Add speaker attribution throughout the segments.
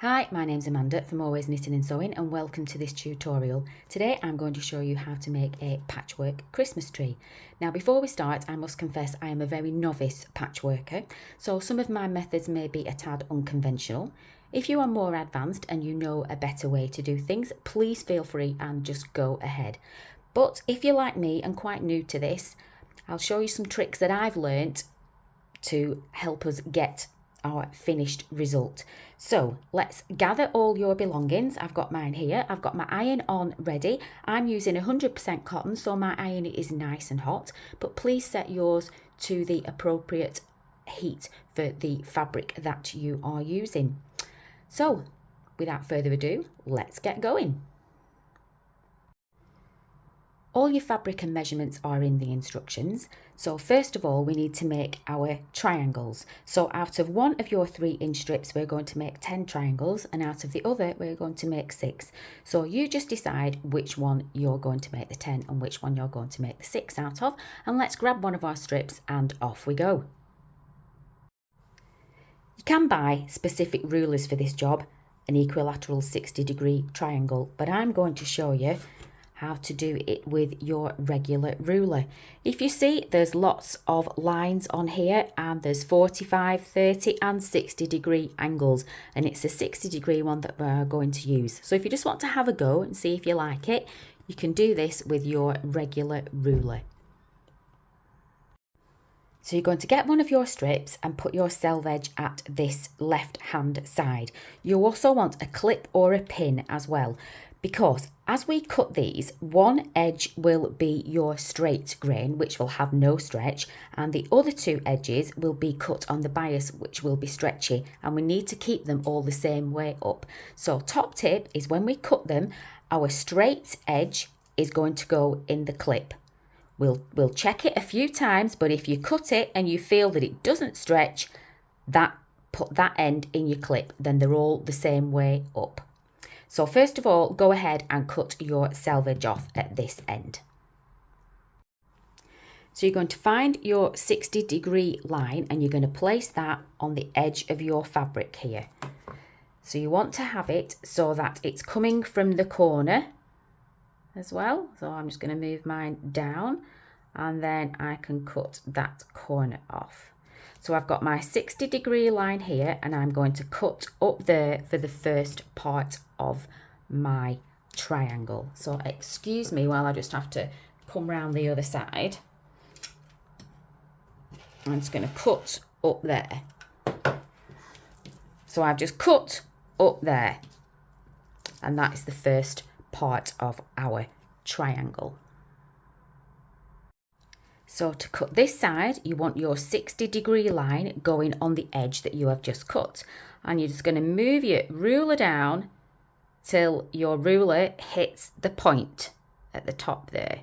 Speaker 1: Hi, my name's Amanda from Always Knitting and Sewing and welcome to this tutorial. Today I'm going to show you how to make a patchwork Christmas tree. Now before we start, I must confess I am a very novice patchworker, so some of my methods may be a tad unconventional. If you are more advanced and you know a better way to do things, please feel free and just go ahead. But if you're like me and quite new to this, I'll show you some tricks that I've learnt to help us get our finished result. So let's gather all your belongings. I've got mine here. I've got my iron on ready. I'm using 100% cotton, so my iron is nice and hot, but please set yours to the appropriate heat for the fabric that you are using. So without further ado, let's get going. All your fabric and measurements are in the instructions. So first of all, we need to make our triangles. So out of one of your 3-inch strips, we're going to make 10 triangles, and out of the other, we're going to make 6. So you just decide which one you're going to make the 10 and which one you're going to make the 6 out of. And let's grab one of our strips and off we go. You can buy specific rulers for this job, an equilateral 60-degree triangle, but I'm going to show you how to do it with your regular ruler. If you see, there's lots of lines on here, and there's 45, 30 and 60-degree angles, and it's a 60-degree one that we're going to use. So if you just want to have a go and see if you like it, you can do this with your regular ruler. So you're going to get one of your strips and put your selvage edge at this left hand side. You also want a clip or a pin as well, because as we cut these, one edge will be your straight grain, which will have no stretch, and the other 2 edges will be cut on the bias, which will be stretchy, and we need to keep them all the same way up. So top tip is, when we cut them, our straight edge is going to go in the clip. We'll check it a few times, but if you cut it and you feel that it doesn't stretch, put that end in your clip, then they're all the same way up. So first of all, go ahead and cut your selvage off at this end. So you're going to find your 60-degree line and you're going to place that on the edge of your fabric here. So you want to have it so that it's coming from the corner as well. So I'm just going to move mine down and then I can cut that corner off. So I've got my 60-degree line here and I'm going to cut up there for the first part of my triangle. So excuse me while I just have to come round the other side. I'm just going to cut up there. So I've just cut up there, and that is the first part of our triangle. So to cut this side, you want your 60-degree line going on the edge that you have just cut. And you're just going to move your ruler down till your ruler hits the point at the top there.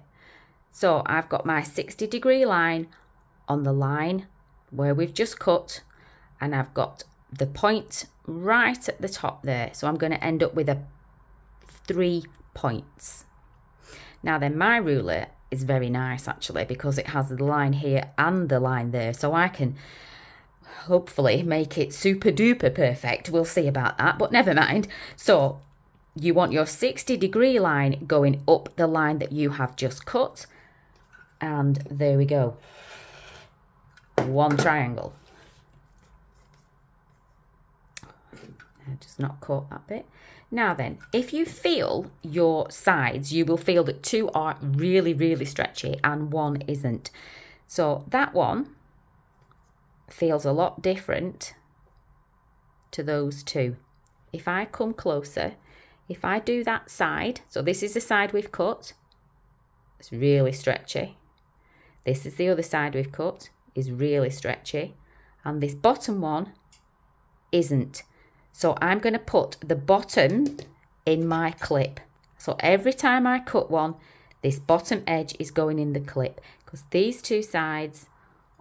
Speaker 1: So I've got my 60-degree line on the line where we've just cut, and I've got the point right at the top there. So I'm going to end up with 3 points. Now then, my ruler is very nice actually, because it has the line here and the line there, so I can hopefully make it super duper perfect. We'll see about that, but never mind. So you want your 60-degree line going up the line that you have just cut, and there we go, one triangle. I just not cut that bit. Now then, if you feel your sides, you will feel that 2 are really, really stretchy and 1 isn't. So that one feels a lot different to those 2. If I come closer, if I do that side, so this is the side we've cut, it's really stretchy. This is the other side we've cut, is really stretchy. And this bottom one isn't. So I'm going to put the bottom in my clip. So every time I cut one, this bottom edge is going in the clip, because these 2 sides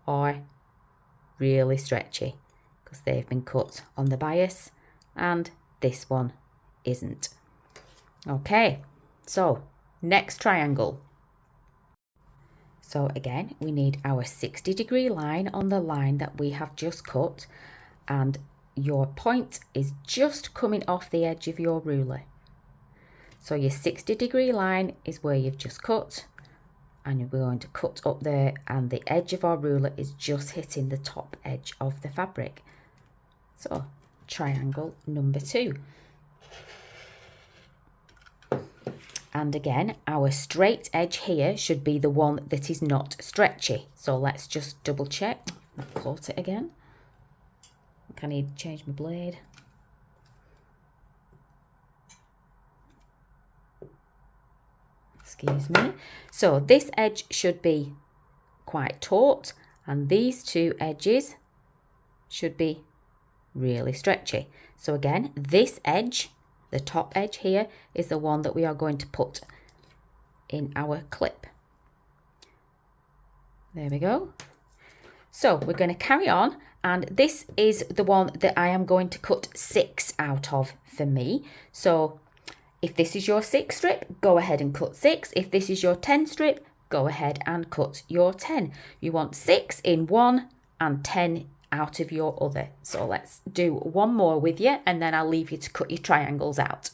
Speaker 1: are really stretchy because they've been cut on the bias, and this one isn't. Okay, so next triangle. So again, we need our 60-degree line on the line that we have just cut, and your point is just coming off the edge of your ruler. So your 60-degree line is where you've just cut, and we're going to cut up there, and the edge of our ruler is just hitting the top edge of the fabric. So triangle number 2. And again, our straight edge here should be the one that is not stretchy. So let's just double check. I've caught it again. I think I need to change my blade. Excuse me. So this edge should be quite taut, and these two edges should be really stretchy. So again, this edge, the top edge here, is the one that we are going to put in our clip. There we go. So we're going to carry on, and this is the one that I am going to cut 6 out of for me. So if this is your 6 strip, go ahead and cut 6. If this is your 10 strip, go ahead and cut your 10. You want 6 in one and 10 out of your other. So let's do one more with you, and then I'll leave you to cut your triangles out.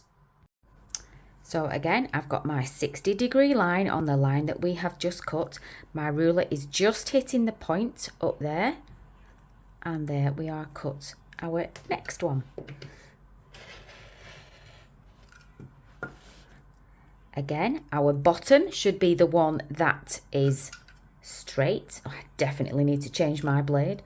Speaker 1: So again, I've got my 60-degree line on the line that we have just cut. My ruler is just hitting the point up there, and there we are cut our next one. Again, our bottom should be the one that is straight. Oh, I definitely need to change my blade.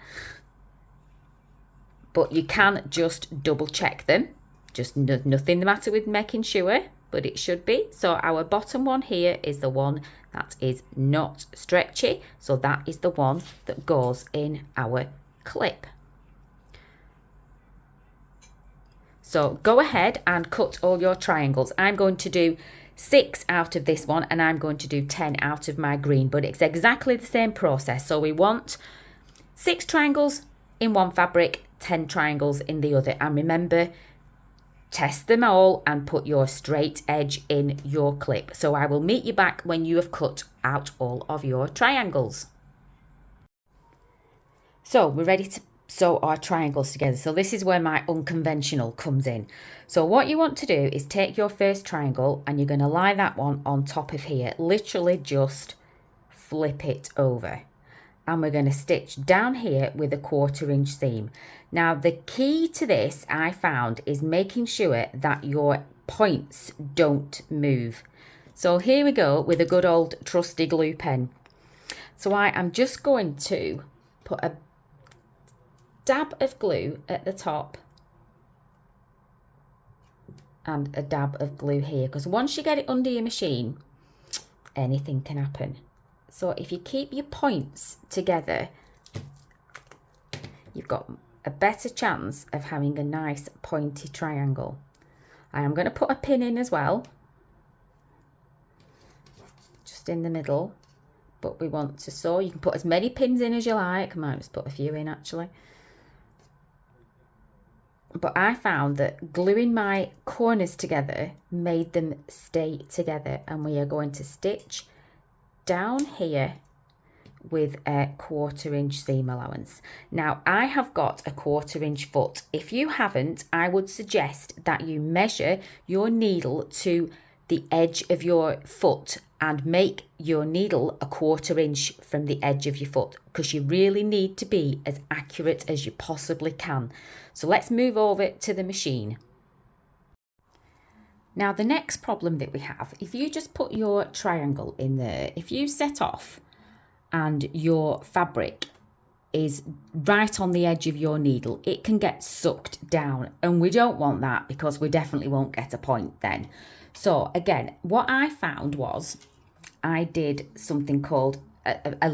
Speaker 1: But you can just double check them. Just nothing the matter with making sure, but it should be. So our bottom one here is the one that is not stretchy. So that is the one that goes in our clip. So go ahead and cut all your triangles. I'm going to do 6 out of this one, and I'm going to do 10 out of my green, but it's exactly the same process. So we want 6 triangles in one fabric, 10 triangles in the other, and remember, test them all and put your straight edge in your clip. So I will meet you back when you have cut out all of your triangles. So we're ready to sew our triangles together. So this is where my unconventional comes in. So what you want to do is take your first triangle, and you're going to lie that one on top of here. Literally just flip it over. And we're going to stitch down here with a 1/4 inch seam. Now the key to this, I found, is making sure that your points don't move. So here we go with a good old trusty glue pen. So I am just going to put a dab of glue at the top and a dab of glue here, because once you get it under your machine, anything can happen. So if you keep your points together, you've got a better chance of having a nice pointy triangle. I am going to put a pin in as well, just in the middle, but we want to sew. You can put as many pins in as you like. I might just put a few in actually. But I found that gluing my corners together made them stay together, and we are going to stitch down here with a 1/4 inch seam allowance. Now I have got a 1/4 inch foot. If you haven't, I would suggest that you measure your needle to the edge of your foot and make your needle a 1/4 inch from the edge of your foot, because you really need to be as accurate as you possibly can. So let's move over to the machine. Now the next problem that we have, if you just put your triangle in there, if you set off and your fabric is right on the edge of your needle, it can get sucked down, and we don't want that, because we definitely won't get a point then. So again, what I found was I did something called a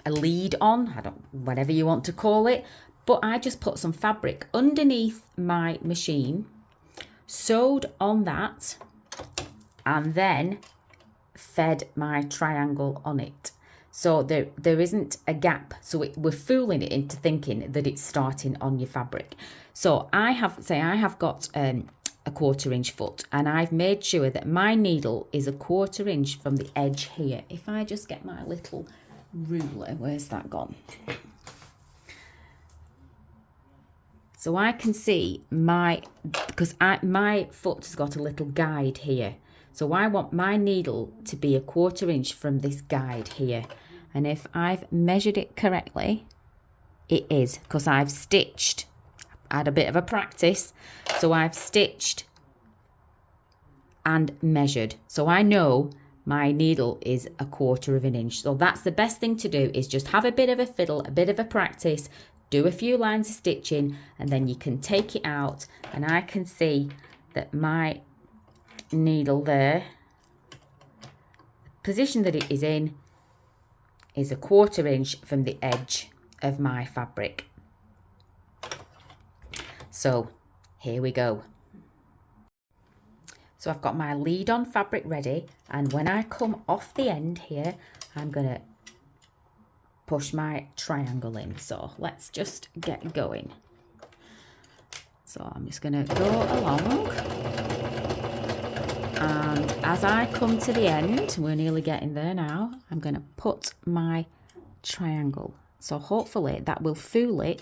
Speaker 1: lead on, whatever you want to call it, but I just put some fabric underneath my machine, sewed on that, and then fed my triangle on it. So there isn't a gap. So we're fooling it into thinking that it's starting on your fabric. So I have got a 1/4 inch foot, and I've made sure that my needle is a 1/4 inch from the edge here. If I just get my little ruler, where's that gone? So I can see my foot has got a little guide here. So I want my needle to be a 1/4 inch from this guide here. And if I've measured it correctly, it is, because I've stitched, had a bit of a practice. So I've stitched and measured. So I know my needle is a 1/4 inch. So that's the best thing to do, is just have a bit of a fiddle, a bit of a practice, do a few lines of stitching, and then you can take it out. And I can see that my needle there, the position that it is in, is a 1/4 inch from the edge of my fabric. So here we go. So I've got my lead on fabric ready, and when I come off the end here, I'm going to push my triangle in. So let's just get going. So I'm just going to go along, and as I come to the end, we're nearly getting there now, I'm going to put my triangle. So hopefully that will fool it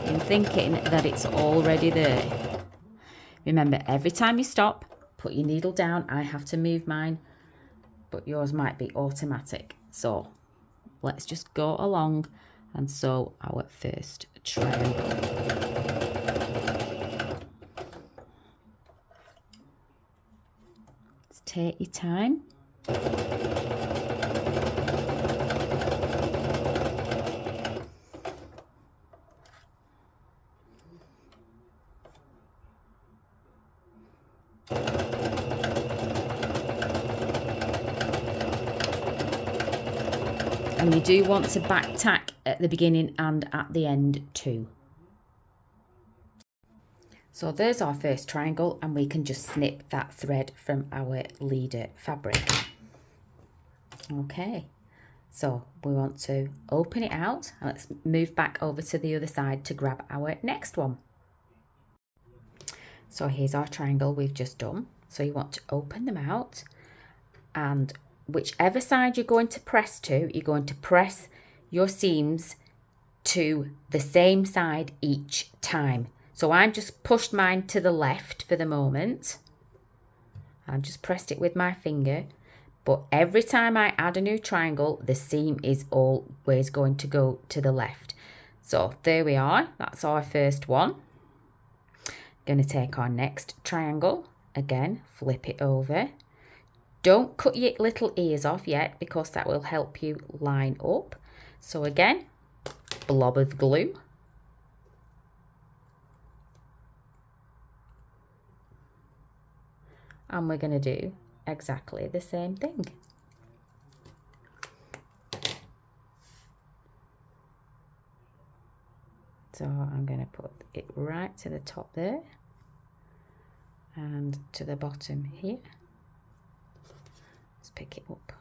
Speaker 1: in thinking that it's already there. Remember, every time you stop, put your needle down. I have to move mine, but yours might be automatic. So let's just go along and sew our first triangle. Let's take your time. And you do want to back tack at the beginning and at the end too. So there's our first triangle, and we can just snip that thread from our leader fabric. Okay, so we want to open it out, and let's move back over to the other side to grab our next one. So here's our triangle we've just done. So you want to open them out, and whichever side you're going to press to, you're going to press your seams to the same side each time. So I've just pushed mine to the left for the moment. I've just pressed it with my finger. But every time I add a new triangle, the seam is always going to go to the left. So there we are. That's our first one. Going to take our next triangle. Again, flip it over. Don't cut your little ears off yet, because that will help you line up. So again, blob of glue. And we're going to do exactly the same thing. So I'm going to put it right to the top there and to the bottom here. Let's pick it up.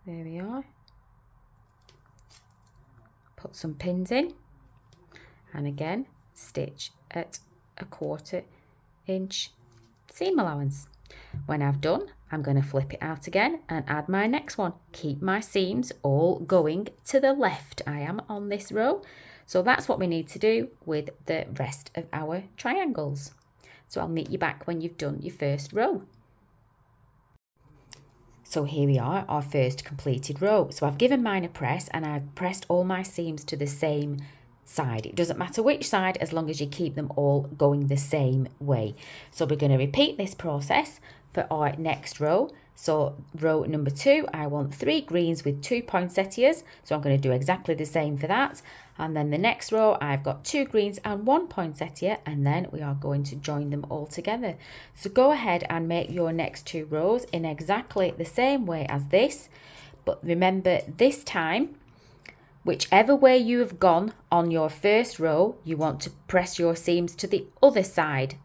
Speaker 1: There we are. Put some pins in, and again stitch at a 1/4 inch seam allowance. When I've done, I'm going to flip it out again and add my next one. Keep my seams all going to the left. I am on this row. So that's what we need to do with the rest of our triangles. So I'll meet you back when you've done your first row. So here we are, our first completed row. So I've given mine a press, and I've pressed all my seams to the same side. It doesn't matter which side, as long as you keep them all going the same way. So we're going to repeat this process for our next row. So row number 2, I want 3 greens with 2 poinsettias. So I'm going to do exactly the same for that. And then the next row, I've got 2 greens and 1 poinsettia, and then we are going to join them all together. So go ahead and make your next 2 rows in exactly the same way as this. But remember, this time, whichever way you have gone on your first row, you want to press your seams to the other side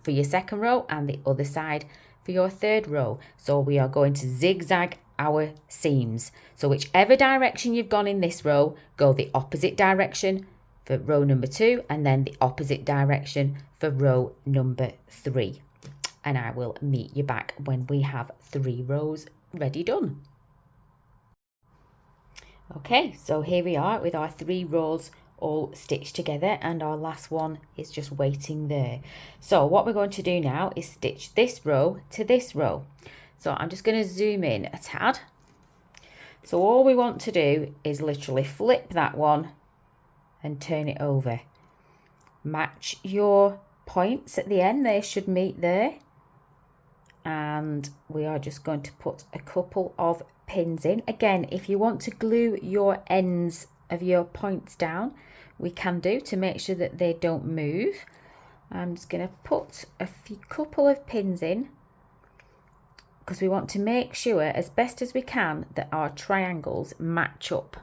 Speaker 1: for your second row, and the other side for your third row. So we are going to zigzag our seams. So whichever direction you've gone in this row, go the opposite direction for row number 2, and then the opposite direction for row number 3. And I will meet you back when we have 3 rows ready done. Okay, so here we are with our 3 rows all stitched together, and our last one is just waiting there. So what we're going to do now is stitch this row to this row. So I'm just going to zoom in a tad. So all we want to do is literally flip that one and turn it over. Match your points at the end, they should meet there. And we are just going to put a couple of pins in. Again, if you want to glue your ends of your points down, we can do, to make sure that they don't move. I'm just going to put a couple of pins in, because we want to make sure as best as we can that our triangles match up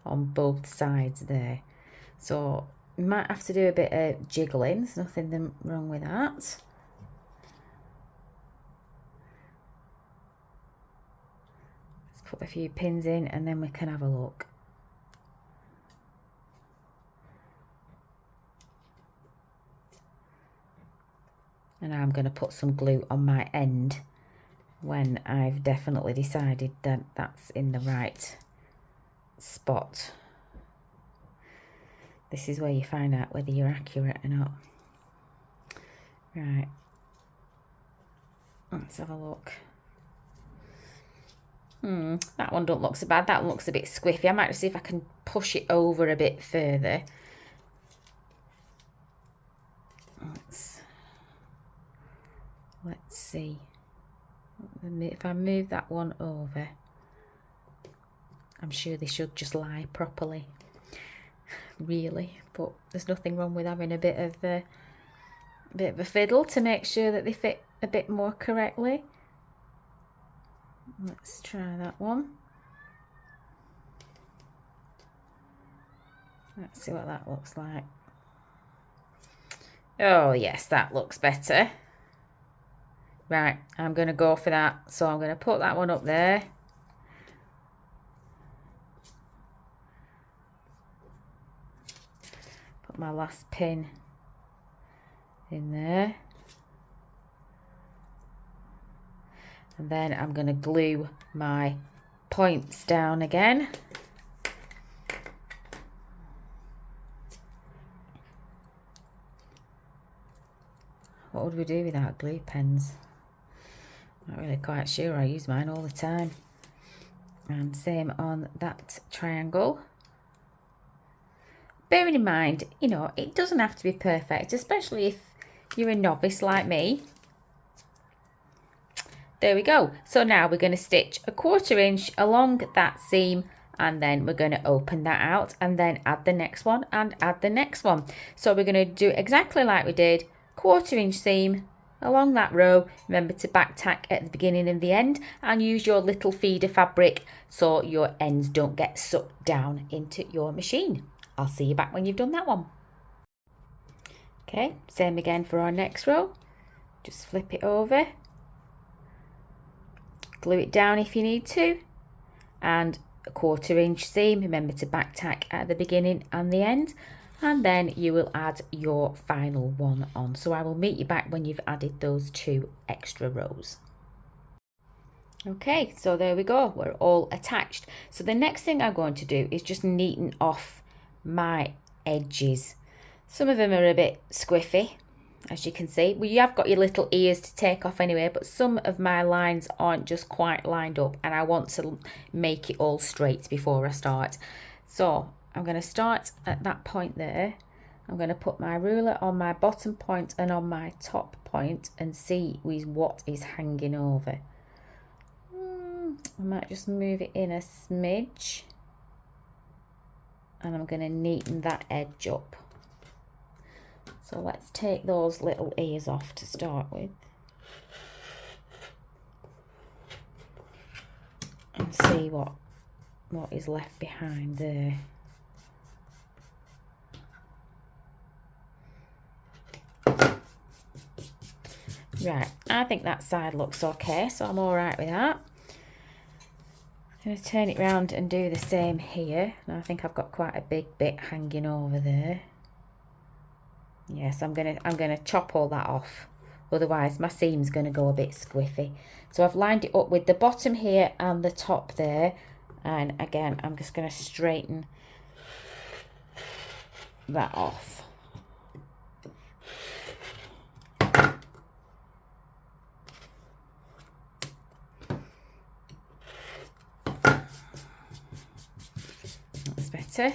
Speaker 1: on both sides there. So you might have to do a bit of jiggling, there's nothing wrong with that. Let's put a few pins in and then we can have a look. And I'm going to put some glue on my end when I've definitely decided that that's in the right spot. This is where you find out whether you're accurate or not. Right, let's have a look. That one don't look so bad. That one looks a bit squiffy. I might see if I can push it over a bit further. Let's see. If I move that one over, I'm sure they should just lie properly, really. But there's nothing wrong with having a bit of a fiddle to make sure that they fit a bit more correctly. Let's try that one. Let's see what that looks like. Oh yes, that looks better. Right, I'm going to go for that. So I'm going to put that one up there. Put my last pin in there. And then I'm going to glue my points down again. What would we do without glue pens? Not really quite sure. I use mine all the time. And same on that triangle. Bearing in mind, you know, it doesn't have to be perfect, especially if you're a novice like me. There we go. So now we're going to stitch a 1/4 inch along that seam, and then we're going to open that out and then add the next one and add the next one. So we're going to do exactly like we did, 1/4 inch seam along that row. Remember to back tack at the beginning and the end, and use your little feeder fabric so your ends don't get sucked down into your machine. I'll see you back when you've done that one. Okay, same again for our next row. Just flip it over, glue it down if you need to, and a 1/4 inch seam. Remember to back tack at the beginning and the end, and then you will add your final one on. So I will meet you back when you've added those 2 extra rows. Okay, so there we go, we're all attached. So the next thing I'm going to do is just neaten off my edges. Some of them are a bit squiffy, as you can see. Well, you have got your little ears to take off anyway, but some of my lines aren't just quite lined up, and I want to make it all straight before I start. So I'm going to start at that point there. I'm going to put my ruler on my bottom point and on my top point and see what is hanging over. I might just move it in a smidge, and I'm going to neaten that edge up. So let's take those little ears off to start with and see what is left behind there. Right, I think that side looks okay, so I'm all right with that. I'm going to turn it round and do the same here. Now I think I've got quite a big bit hanging over there. Yes, I'm gonna chop all that off, otherwise my seam's gonna go a bit squiffy. So I've lined it up with the bottom here and the top there, and again I'm just gonna straighten that off. That's better.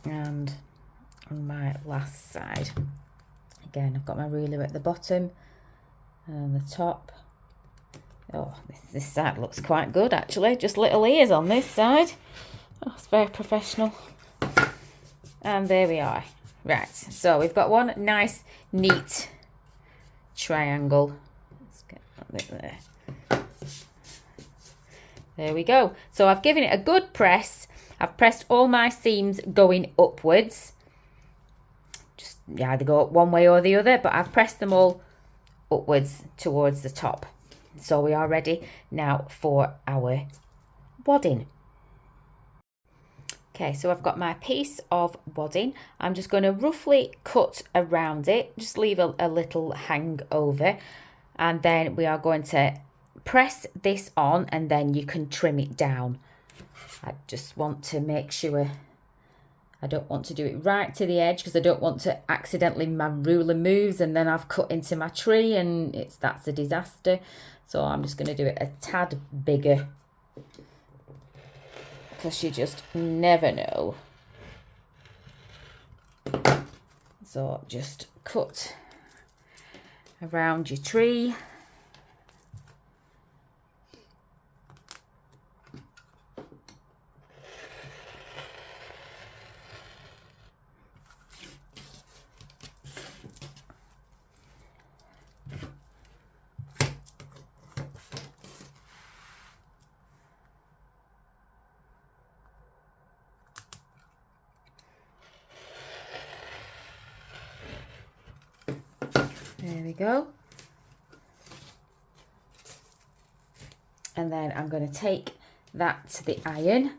Speaker 1: And on my last side, again, I've got my ruler at the bottom and the top. Oh, this side looks quite good actually, just little ears on this side. Oh, it's very professional. And there we are. Right, so we've got one nice neat triangle. Let's get that bit there. There we go. So I've given it a good press. I've pressed all my seams going upwards. Just either go up one way or the other, but I've pressed them all upwards towards the top. So we are ready now for our wadding. Okay, so I've got my piece of wadding. I'm just going to roughly cut around it, just leave a little hang over, and then we are going to press this on, and then you can trim it down. I just want to make sure I don't want to do it right to the edge, because I don't want to accidentally, my ruler moves and then I've cut into my tree and that's a disaster. So I'm just going to do it a tad bigger, because you just never know. So just cut around your tree. There we go. And then I'm going to take that to the iron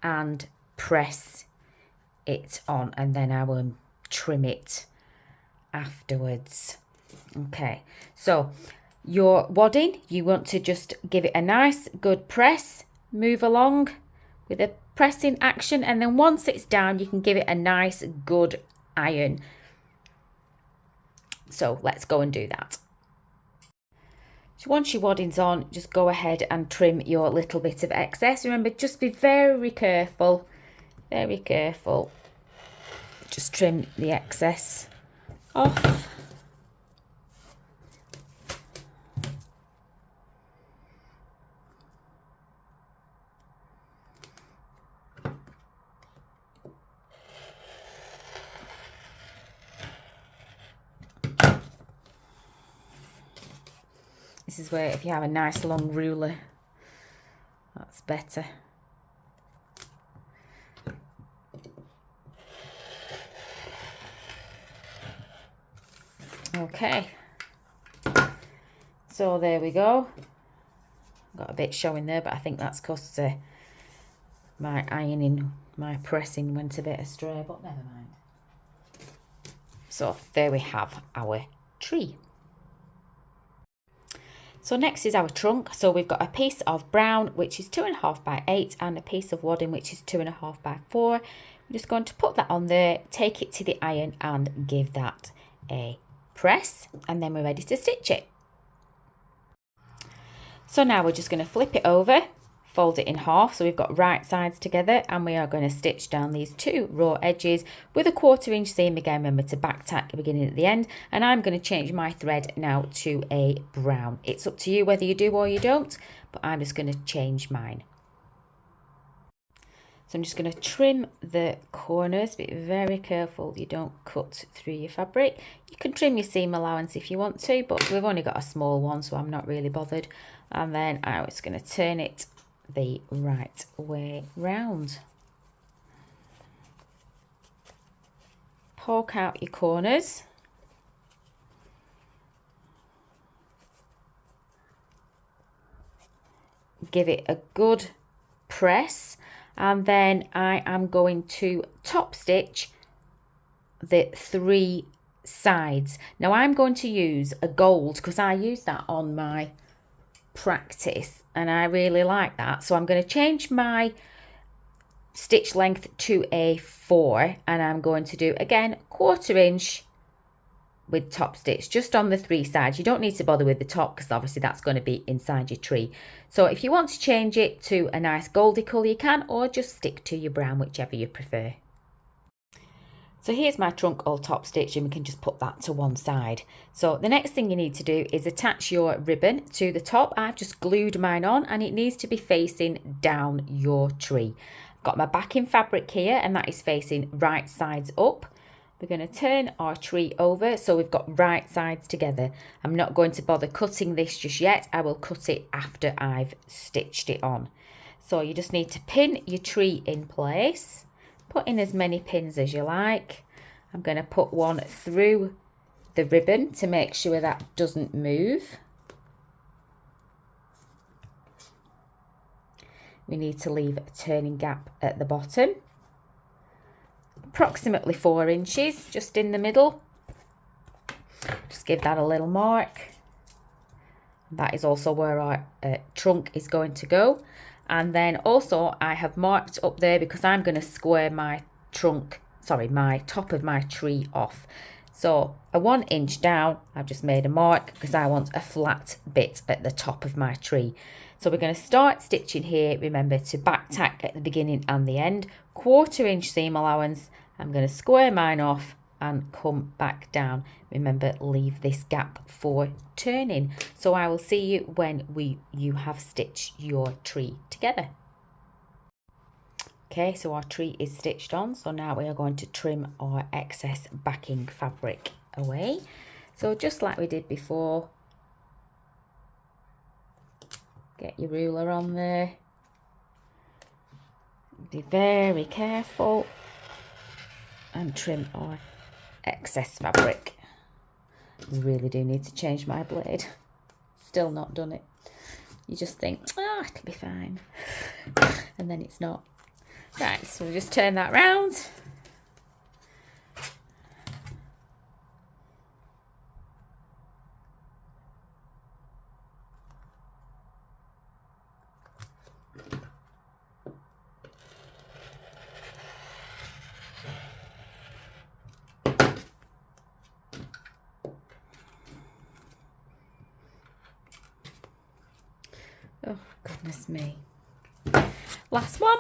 Speaker 1: and press it on, and then I will trim it afterwards. Okay, so your wadding, you want to just give it a nice good press, move along with a pressing action, and then once it's down you can give it a nice good iron. So let's go and do that. So once your wadding's on, just go ahead and trim your little bit of excess. Remember, just be very careful, very careful. Just trim the excess off. This is where, if you have a nice long ruler, that's better. Okay, so there we go. Got a bit showing there, but I think that's because my ironing, my pressing went a bit astray, but never mind. So there we have our tree. So next is our trunk. So we've got a piece of brown, which is 2.5 by 8, and a piece of wadding, which is 2.5 by 4. I'm just going to put that on there, take it to the iron and give that a press, and then we're ready to stitch it. So now we're just going to flip it over, fold it in half, so we've got right sides together, and we are going to stitch down these 2 raw edges with a 1/4 inch seam. Again, remember to back tack beginning at the end, and I'm going to change my thread now to a brown. It's up to you whether you do or you don't, but I'm just going to change mine. So I'm just going to trim the corners, be very careful you don't cut through your fabric. You can trim your seam allowance if you want to, but we've only got a small one, so I'm not really bothered. And then I'm just going to turn it the right way round. Poke out your corners. Give it a good press. And then I am going to top stitch the 3 sides. Now I'm going to use a gold, because I use that on my practice and I really like that. So I'm going to change my stitch length to a 4, and I'm going to do again 1/4 inch with top stitch just on the 3 sides. You don't need to bother with the top because obviously that's going to be inside your tree. So if you want to change it to a nice goldy colour you can, or just stick to your brown, whichever you prefer. So here's my trunk all top stitch, and we can just put that to one side. So the next thing you need to do is attach your ribbon to the top. I've just glued mine on, and it needs to be facing down your tree. I've got my backing fabric here, and that is facing right sides up. We're going to turn our tree over so we've got right sides together. I'm not going to bother cutting this just yet. I will cut it after I've stitched it on. So you just need to pin your tree in place. Put in as many pins as you like. I'm going to put one through the ribbon to make sure that doesn't move. We need to leave a turning gap at the bottom. Approximately 4 inches, just in the middle. Just give that a little mark. That is also where our trunk is going to go. And then also I have marked up there because I'm going to square my my top of my tree off. So a 1 inch down, I've just made a mark because I want a flat bit at the top of my tree. So we're going to start stitching here. Remember to back tack at the beginning and the end. 1/4 inch seam allowance. I'm going to square mine off and come back down. Remember, leave this gap for turning. So I will see you when you have stitched your tree together. Okay, so our tree is stitched on. So now we are going to trim our excess backing fabric away. So just like we did before, get your ruler on there. Be very careful and trim our excess fabric. Really do need to change my blade. Still not done it. You just think, oh, it'll be fine. And then it's not. Right, so we'll just turn that round. Oh, goodness me. Last one.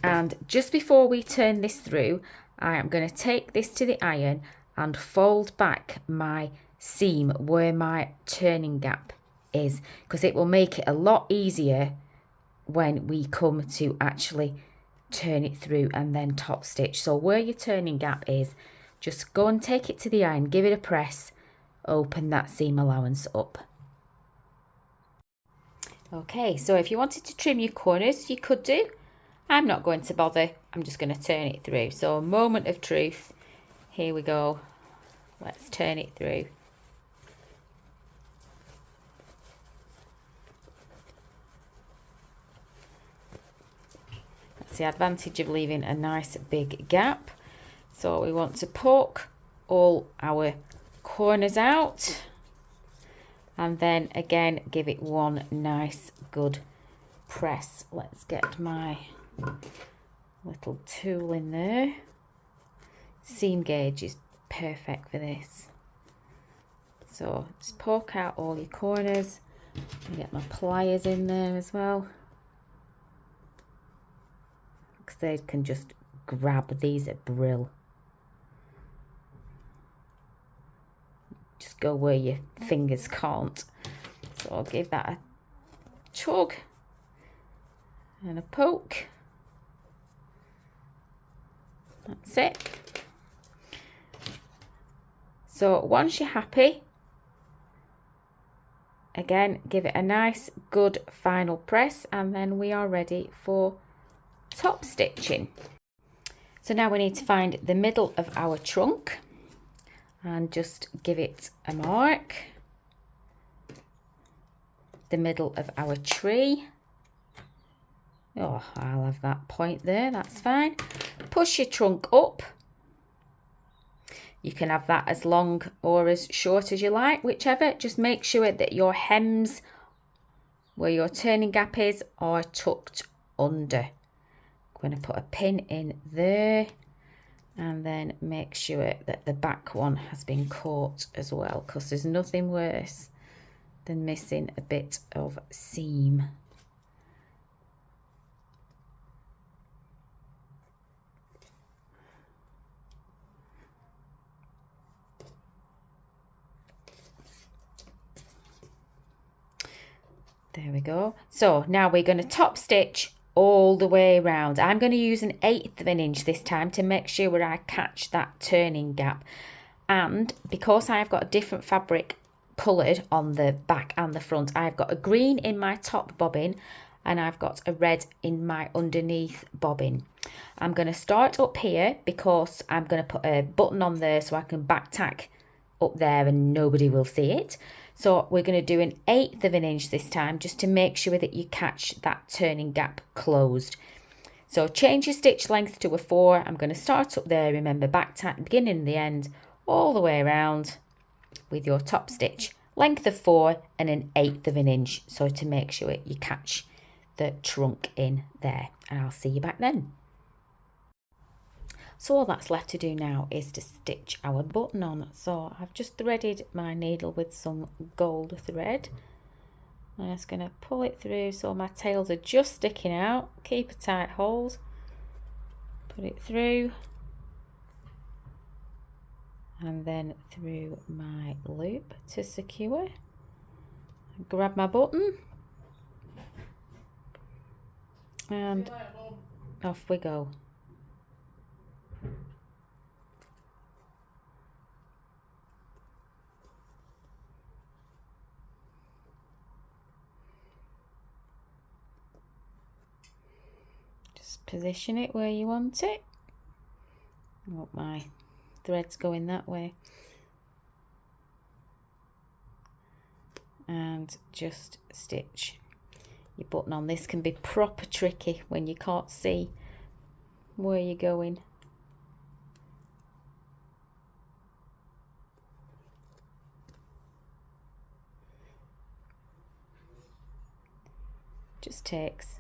Speaker 1: And just before we turn this through, I am going to take this to the iron and fold back my seam where my turning gap is, because it will make it a lot easier when we come to actually turn it through and then top stitch. So where your turning gap is, just go and take it to the iron, give it a press, open that seam allowance up. Okay, so if you wanted to trim your corners, you could do. I'm not going to bother, I'm just going to turn it through. So a moment of truth, here we go, let's turn it through. That's the advantage of leaving a nice big gap. So we want to poke all our corners out, and then again give it one nice good press. Let's get my little tool in there. Seam gauge is perfect for this. So just poke out all your corners and get my pliers in there as well, because they can just grab these at brill. Just go where your fingers can't. So I'll give that a tug and a poke. That's it. So once you're happy, again give it a nice good final press, and then we are ready for top stitching. So now we need to find the middle of our trunk and just give it a mark. the middle of our tree. Oh, I'll have that point there, that's fine. Push your trunk up. You can have that as long or as short as you like, whichever. Just make sure that your hems, where your turning gap is, are tucked under. I'm going to put a pin in there and then make sure that the back one has been caught as well, because there's nothing worse than missing a bit of seam. There we go. So now we're going to top stitch all the way around. I'm going to use 1/8 of an inch this time to make sure I catch that turning gap. And because I've got a different fabric coloured on the back and the front, I've got a green in my top bobbin and I've got a red in my underneath bobbin. I'm going to start up here because I'm going to put a button on there so I can back tack up there and nobody will see it. So we're going to do 1/8 of an inch this time, just to make sure that you catch that turning gap closed. So change your stitch length to a 4. I'm going to start up there, remember back tack the beginning and the end all the way around with your top stitch length of 4 and 1/8 of an inch, so to make sure you catch the trunk in there. And I'll see you back then. So all that's left to do now is to stitch our button on. So I've just threaded my needle with some gold thread. I'm just going to pull it through so my tails are just sticking out. Keep a tight hold. Put it through. And then through my loop to secure. Grab my button. And off we go. Position it where you want it. I want my threads going that way. And just stitch your button on. This can be proper tricky when you can't see where you're going. Just takes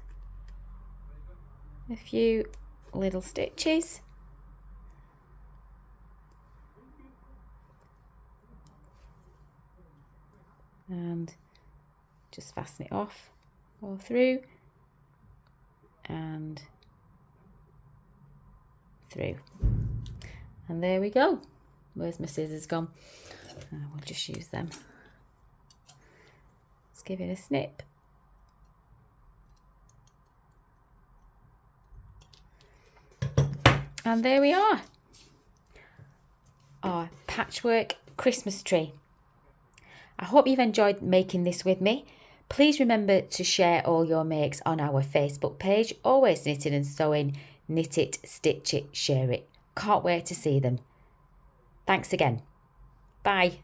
Speaker 1: a few little stitches and just fasten it off, go through and through, and there we go. Where's my scissors gone? We'll just use them. Let's give it a snip. And there we are, our patchwork Christmas tree. I hope you've enjoyed making this with me. Please remember to share all your makes on our Facebook page. Always Knitting and Sewing. Knit it, stitch it, share it. Can't wait to see them. Thanks again. Bye.